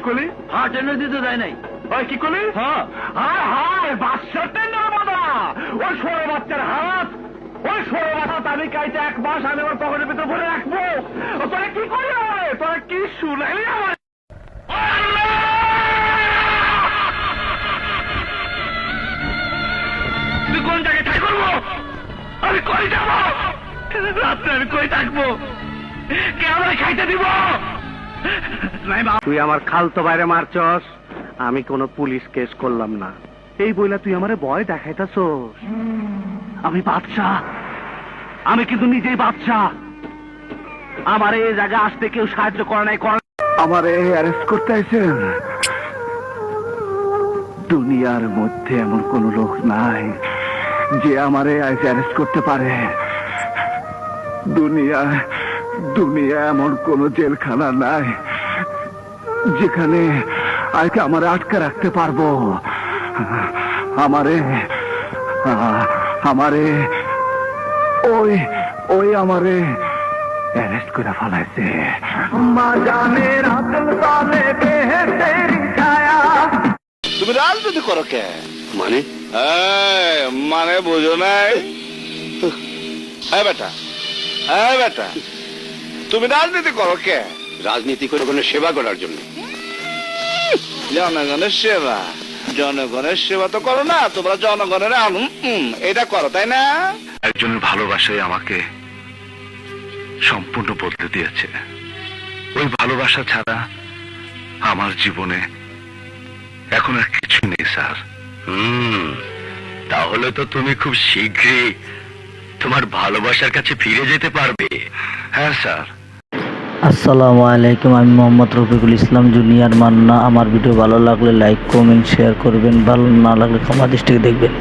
কি করলি? হ্যাঁ টেন্ডার দিতে দেয় নাই। ওই কি করলি? হ্যাঁ হায় হায়, বাচ্চার টেন্ডার মাদা, ওই 16 বাচ্চার হাত, ওই 16 বাচ্চা আমি কাইতে 1 মাস আমি আমার পকেটের ভিতর ভরে রাখবো। তোরা কি করলি আমারে? তোরা কি শুনাইলি আমারে? তুই কোন জায়গায় ঠাই করবো? আমি কই যাবো? রাত্রে আমি কই থাকবো? কে আমারে খাইতে দিব? তুই আমার খালতো বাইরে মারছস, আমি কোনো পুলিশ কেস করলাম না। এই বইলা তুই আমারে ভয় দেখাইতাছস। আমি বাদশাহ, আমি কিন্তু নিজেই বাদশাহ। আমার এই জায়গায় আসতে কেউ সাহায্য করে নাই। আমারে অ্যারেস্ট করতে আইছেন? দুনিয়ার মধ্যে এমন কোন লোক নাই যে আমারে অ্যারেস্ট করতে পারে। দুনিয়া এমন কোন জেলখানা নাই যেখানে আজকে আমারে আটকে রাখতে পারবো। আমারে ওই আমারে অ্যারেস্ট করে ফেলাইছে। তুমি রাজনীতি করো কে? মানে মানে বুঝো নাই? বেটা, বেটা, তুমি রাজনীতি করো কে? রাজনীতি করে কোনো সেবা করার জন্য। জনগণের সেবা, জনগণের সেবা তো করো না তোমরা, জনগণের এটা করো তাই না? একজনের ভালোবাসাই আমাকে সম্পূর্ণ বদলে দিয়েছে। ওই ভালোবাসা ছাড়া আমার জীবনে এখন আর কিছু নেই স্যার। তাহলে তো তুমি খুব শীঘ্রই তোমার ভালোবাসার কাছে ফিরে যেতে পারবে। হ্যাঁ স্যার। আসসালামু আলাইকুম, আমি মোহাম্মদ রফিকুল ইসলাম জুনিয়র মান্না। আমার ভিডিও ভালো লাগলে লাইক কমেন্ট শেয়ার করবেন, ভালো না লাগলে ক্ষমা দৃষ্টিতে দেখবেন।